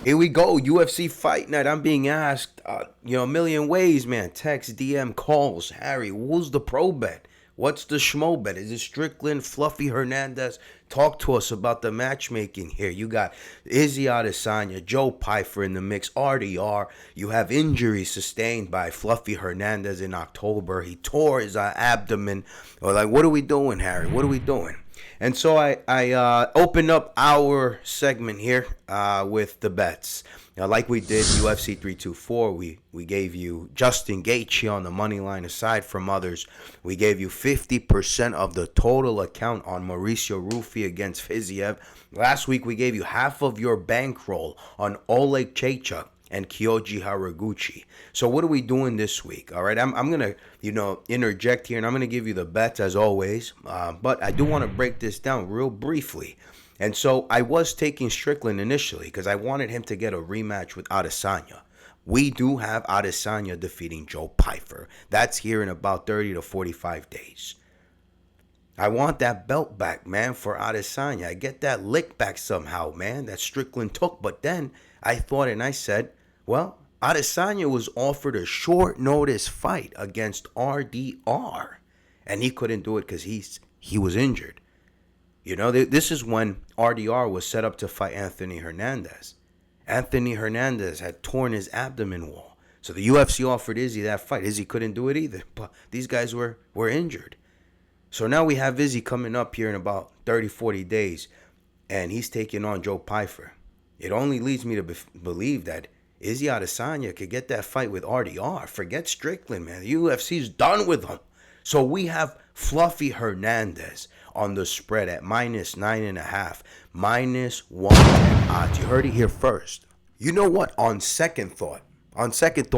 Here we go, UFC Fight Night. I'm being asked, a million ways, man. Text, DM, calls. Harry, who's the pro bet? What's the schmo bet? Is it Strickland, Fluffy Hernandez? Talk to us about the matchmaking here. You got Izzy Adesanya, Joe Pyfer in the mix, RDR. You have injuries sustained by Fluffy Hernandez in October. He tore his abdomen. Or like, what are we doing, Harry? What are we doing? And so I opened up our segment here with the bets. Like we did UFC 324, we gave you Justin Gaethje on the money line. Aside from others, we gave you 50% of the total account on Mauricio Rufy against Fiziev. Last week, we gave you half of your bankroll on Oleg Chaychuk and Kyoji Haraguchi. So what are we doing this week? All right, I'm going to, interject here, and I'm going to give you the bets as always. But I do want to break this down real briefly. And so I was taking Strickland initially because I wanted him to get a rematch with Adesanya. We do have Adesanya defeating Joe Pyfer. That's here in about 30 to 45 days. I want that belt back, man, for Adesanya. I get that lick back somehow, man, that Strickland took. But then I thought and I said, well, Adesanya was offered a short notice fight against RDR. And he couldn't do it because he was injured. This is when RDR was set up to fight Anthony Hernandez. Anthony Hernandez had torn his abdomen wall. So the UFC offered Izzy that fight. Izzy couldn't do it either. But these guys were injured. So now we have Izzy coming up here in about 30, 40 days. And he's taking on Joe Pyfer. It only leads me to believe that Izzy Adesanya could get that fight with RDR. Forget Strickland, man. The UFC's done with him. So we have Fluffy Hernandez on the spread at -9.5, -110 odds. You heard it here first. You know what? On second thought,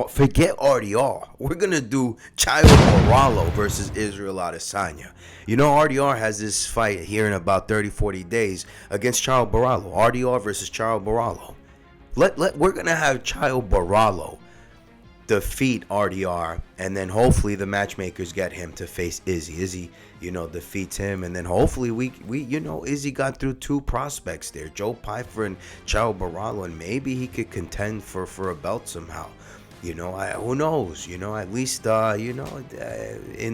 forget RDR. We're going to do Chayo Moralo versus Israel Adesanya. RDR has this fight here in about 30, 40 days against Chayo Moralo. RDR versus Chayo Moralo. We're going to have Chayo Moralo defeat RDR, and then hopefully the matchmakers get him to face Izzy. Izzy, defeats him, and then hopefully we Izzy got through two prospects there, Joe Pyfer and Chayo Moralo, and maybe he could contend for a belt somehow. Who knows? At least in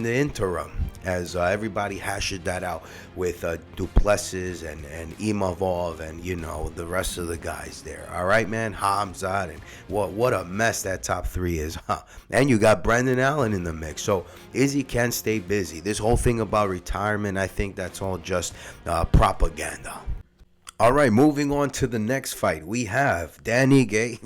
the interim, as everybody hashes that out with Duplessis and Imavov and the rest of the guys there. All right, man, Hamzat, and what a mess that top three is, huh? And you got Brendan Allen in the mix, so Izzy can stay busy. This whole thing about retirement, I think that's all just propaganda. All right, moving on to the next fight, we have Dan Ige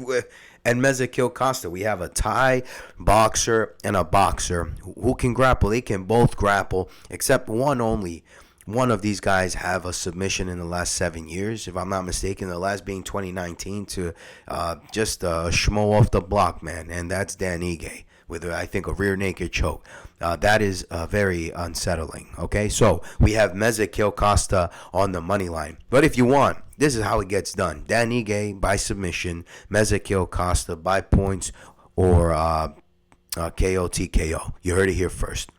and Melquizael Costa. We have a Thai boxer and a boxer who can grapple. They can both grapple, except one only. One of these guys have a submission in the last 7 years, if I'm not mistaken. The last being 2019 to just a schmo off the block, man. And that's Dan Ige with, I think, a rear naked choke. That is very unsettling. Okay, so we have Melquizael Costa on the money line. But if you want, this is how it gets done. Dan Ige by submission, Melquizael Costa by points or KO TKO. You heard it here first.